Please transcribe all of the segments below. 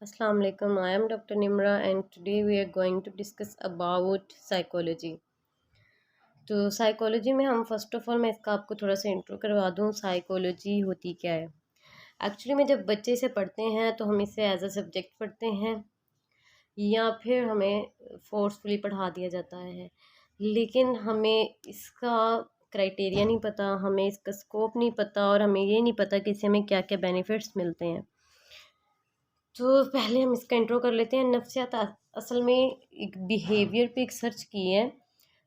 Assalamu alaikum. I am Dr. Nimra and today we are going to discuss about psychology. तो psychology में हम first of all मैं इसका आपको थोड़ा सा इंट्रो करवा दूँ। साइकोलॉजी होती क्या है? एक्चुअली में जब बच्चे से पढ़ते हैं तो हम इसे एज अ सब्जेक्ट पढ़ते हैं या फिर हमें फोर्सफुली पढ़ा दिया जाता है, लेकिन हमें इसका क्राइटेरिया नहीं पता, हमें इसका स्कोप नहीं पता और हमें ये नहीं पता कि इससे हमें क्या क्या बेनिफिट्स मिलते हैं। तो पहले हम इसका इंट्रो कर लेते हैं। नफ्सियात असल में एक बिहेवियर पे एक सर्च की है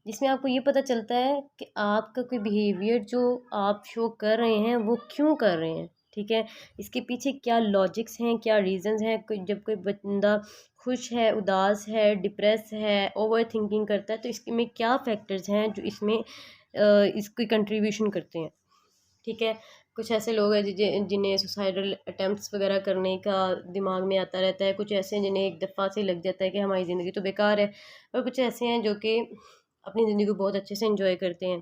जिसमें आपको ये पता चलता है कि आपका कोई बिहेवियर जो आप शो कर रहे हैं वो क्यों कर रहे हैं। ठीक है, इसके पीछे क्या लॉजिक्स हैं, क्या रीजंस हैं। जब कोई बंदा खुश है, उदास है, डिप्रेस है, ओवर थिंकिंग करता है, तो इसके में क्या फैक्टर्स हैं जो इसमें इसकी कंट्रीब्यूशन करते हैं। ठीक है, कुछ ऐसे लोग हैं जिन्हें सुसाइडल अटेम्प्ट्स वगैरह करने का दिमाग में आता रहता है, कुछ ऐसे हैं जिन्हें एक दफ़ा से लग जाता है कि हमारी ज़िंदगी तो बेकार है, और कुछ ऐसे हैं जो कि अपनी ज़िंदगी को बहुत अच्छे से एंजॉय करते हैं।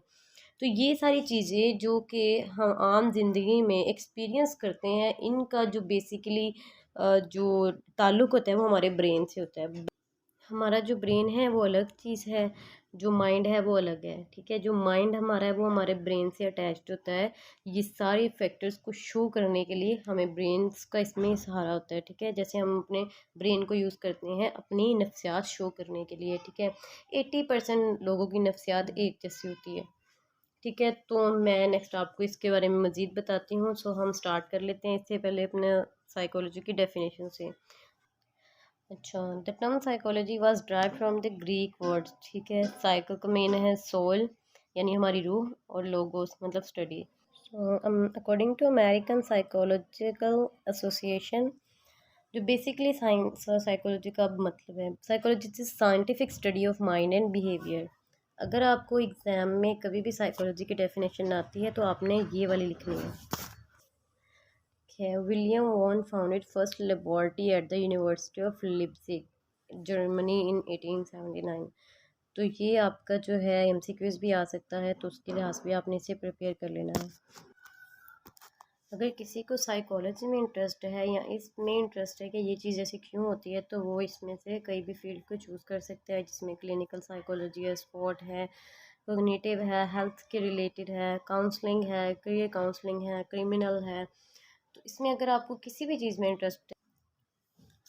तो ये सारी चीज़ें जो कि हम आम ज़िंदगी में एक्सपीरियंस करते हैं, इनका जो बेसिकली जो ताल्लुक़ होता है वो हमारे ब्रेन से होता है। हमारा जो ब्रेन है वो अलग चीज़ है, जो माइंड है वो अलग है। ठीक है, जो माइंड हमारा है वो हमारे ब्रेन से अटैच्ड होता है। ये सारे फैक्टर्स को शो करने के लिए हमें ब्रेन्स का इसमें सहारा होता है। ठीक है, जैसे हम अपने ब्रेन को यूज़ करते हैं अपनी नफ्सियात शो करने के लिए। ठीक है, 80% लोगों की नफ्सियात एक जैसी होती है। ठीक है, तो मैं नेक्स्ट आपको इसके बारे में मज़ीद बताती हूँ। सो हम स्टार्ट कर लेते हैं इससे पहले अपने साइकोलॉजी की डेफिनेशन से। अच्छा, the term psychology was drive from the Greek word. ठीक है, साइको का मीन है सोल यानी हमारी रूह, और लोगोस मतलब study. So according to American psychological association, जो बेसिकली साइंस साइकोलॉजी का मतलब है, psychology is scientific study of mind and behaviour. अगर आपको एग्ज़ाम में कभी भी साइकोलॉजी की डेफिनेशन आती है तो आपने ये वाली लिखनी है। William Wundt founded first laboratory at the University of Leipzig, Germany in 1879। तो ये आपका जो है MCQs भी आ सकता है, तो उसके लिहाज भी आपने इसे प्रिपेयर कर लेना है। अगर किसी को साइकोलॉजी में इंटरेस्ट है या इसमें इंटरेस्ट है कि ये चीज़ ऐसी क्यों होती है, तो वो इसमें से कई भी फील्ड को चूज़ कर सकते हैं, जिसमें क्लिनिकल साइकोलॉजी है, स्पोर्ट है, कोग्निटिव है, हेल्थ के रिलेटेड है, काउंसलिंग है, करियर काउंसलिंग है, क्रिमिनल है। तो इसमें अगर आपको किसी भी चीज़ में इंटरेस्ट है,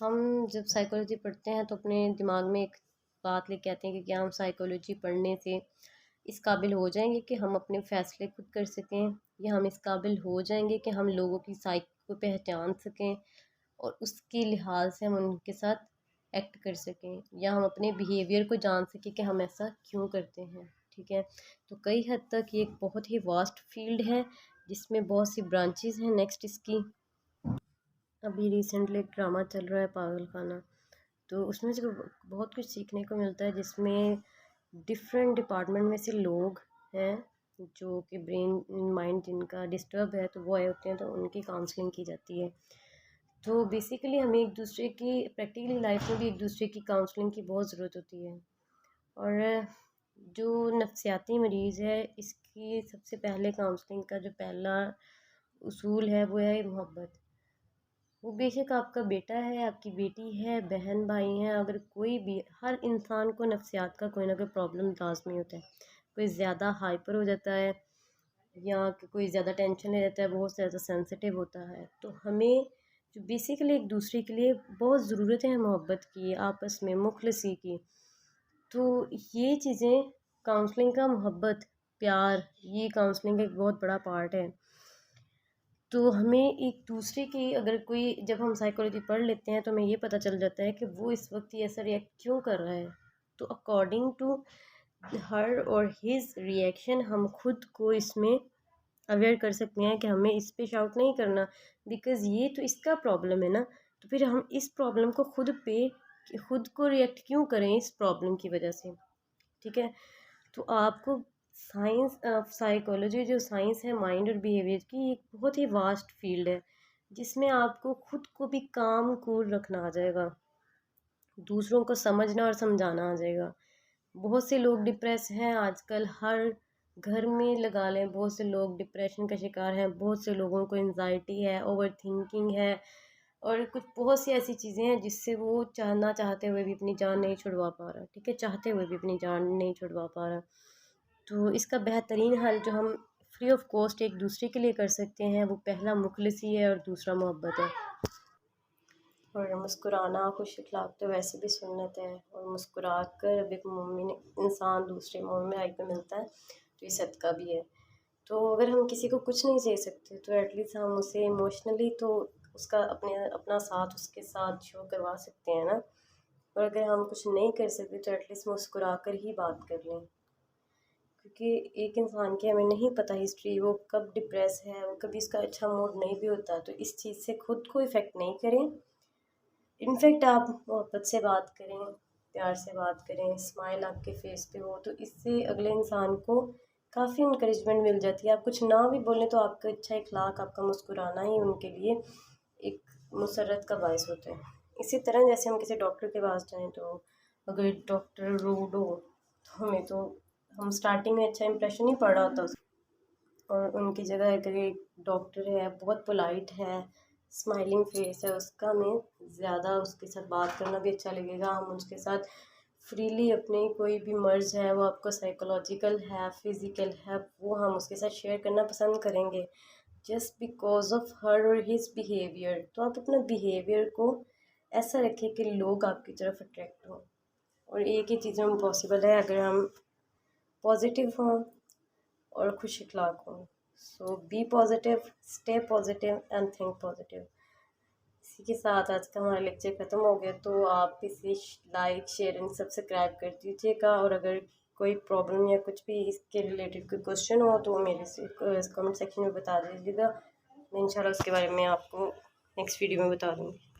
हम जब साइकोलॉजी पढ़ते हैं तो अपने दिमाग में एक बात लेके आते हैं कि क्या हम साइकोलॉजी पढ़ने से इस काबिल हो जाएंगे कि हम अपने फ़ैसले खुद कर सकें, या हम इस काबिल हो जाएंगे कि हम लोगों की साइक को पहचान सकें और उसके लिहाज से हम उनके साथ एक्ट कर सकें, या हम अपने बिहेवियर को जान सकें कि हम ऐसा क्यों करते हैं। ठीक है, तो कई हद तक ये एक बहुत ही वास्ट फील्ड है जिसमें बहुत सी ब्रांचेस हैं। नेक्स्ट इसकी अभी रिसेंटली एक ड्रामा चल रहा है पागल खाना, तो उसमें से बहुत कुछ सीखने को मिलता है, जिसमें डिफरेंट डिपार्टमेंट में से लोग हैं जो कि ब्रेन माइंड जिनका डिस्टर्ब है, तो वो आए होते हैं, तो उनकी काउंसलिंग की जाती है। तो बेसिकली हमें एक दूसरे की प्रैक्टिकली लाइफ में भी एक दूसरे की काउंसलिंग की बहुत ज़रूरत होती है। और जो नफ्सियाती मरीज़ है, इसकी सबसे पहले काउंसलिंग का जो पहला उसूल है वो है मोहब्बत। वो बेशक आपका बेटा है, आपकी बेटी है, बहन भाई हैं, अगर कोई भी, हर इंसान को नफ्सियात का कोई ना कोई प्रॉब्लम लाजमी होता है। कोई ज़्यादा हाइपर हो जाता है या कोई ज़्यादा टेंशन ले लेता है, बहुत ज़्यादा सेंसिटिव होता है। तो हमें जो बेसिकली एक दूसरे के लिए बहुत ज़रूरत है मोहब्बत की, आपस में मुखलसी की। तो ये चीज़ें काउंसलिंग का मोहब्बत, प्यार, ये काउंसलिंग का एक बहुत बड़ा पार्ट है। तो हमें एक दूसरे की, अगर कोई, जब हम साइकोलॉजी पढ़ लेते हैं तो हमें ये पता चल जाता है कि वो इस वक्त ये ऐसा रिएक्ट क्यों कर रहा है। तो अकॉर्डिंग टू हर और हिज रिएक्शन हम खुद को इसमें अवेयर कर सकते हैं कि हमें इस पे शाउट नहीं करना, बिकॉज़ ये तो इसका प्रॉब्लम है ना। तो फिर हम इस प्रॉब्लम को खुद को रिएक्ट क्यों करें इस प्रॉब्लम की वजह से। ठीक है, तो आपको साइंस साइकोलॉजी जो साइंस है माइंड और बिहेवियर की, एक बहुत ही वास्ट फील्ड है जिसमें आपको खुद को भी काम कूल रखना आ जाएगा, दूसरों को समझना और समझाना आ जाएगा। बहुत से लोग डिप्रेस हैं आजकल, हर घर में लगा लें बहुत से लोग डिप्रेशन का शिकार हैं, बहुत से लोगों को एंजाइटी है, ओवर थिंकिंग है, और कुछ बहुत सी ऐसी चीज़ें हैं जिससे वो चाहना चाहते हुए भी अपनी जान नहीं छुड़वा पा रहा, ठीक है, चाहते हुए भी अपनी जान नहीं छुड़वा पा रहा। तो इसका बेहतरीन हल जो हम फ्री ऑफ कॉस्ट एक दूसरे के लिए कर सकते हैं, वो पहला मुखलिसी है और दूसरा मोहब्बत है। और मुस्कुराना खुश अखलाक तो वैसे भी सुन्नत है, और मुस्कुरा कर अब एक मोमिन इंसान दूसरे मोमिन भाई को मिलता है तो ये सदका भी है। तो अगर हम किसी को कुछ नहीं दे सकते तो एटलीस्ट हम उसे इमोशनली तो उसका अपना साथ उसके साथ शो करवा सकते हैं ना। और अगर हम कुछ नहीं कर सकते तो एटलीस्ट मुस्कुरा कर ही बात कर लें, क्योंकि एक इंसान की हमें नहीं पता हिस्ट्री, वो कब डिप्रेस है, वो कभी उसका अच्छा मूड नहीं भी होता। तो इस चीज़ से खुद को इफ़ेक्ट नहीं करें। इनफैक्ट आप मोहब्बत से बात करें, प्यार से बात करें, स्माइल आपके फेस पे हो, तो इससे अगले इंसान को काफ़ी इंकरेजमेंट मिल जाती है। आप कुछ ना भी बोलें तो आपका अच्छा इखलाक, आपका मुस्कुराना ही उनके लिए एक मुसर्रत का बायस होता है। इसी तरह जैसे हम किसी डॉक्टर के पास जाएँ तो अगर डॉक्टर रूड हो तो हमें तो हम स्टार्टिंग में अच्छा इंप्रेशन ही पड़ रहा होता है, और उनकी जगह अगर एक डॉक्टर है बहुत पोलाइट है, स्माइलिंग फेस है, उसका हमें ज़्यादा उसके साथ बात करना भी अच्छा लगेगा। हम उसके साथ फ्रीली अपनी कोई भी मर्ज़ है, वो आपको साइकोलॉजिकल है, फिज़िकल है, वो हम उसके साथ शेयर करना पसंद करेंगे जस्ट बिकॉज ऑफ हर और हिज बिहेवियर। तो आप अपना बिहेवियर को ऐसा रखें कि लोग आपकी तरफ अट्रैक्ट हों। और एक ही चीज़ में पॉसिबल है अगर हम पॉजिटिव हों और खुश इखलाक हों। So be positive, stay positive and think positive. इसी के साथ आज का हमारा लेक्चर ख़त्म हो गया। तो आप इसे लाइक शेयर एंड सब्सक्राइब कर दीजिएगा, और अगर कोई प्रॉब्लम या कुछ भी इसके रिलेटेड कोई क्वेश्चन हो तो मेरे से कमेंट सेक्शन में बता दीजिएगा। मैं इंशाल्लाह उसके बारे में आपको नेक्स्ट वीडियो में बता दूँगी।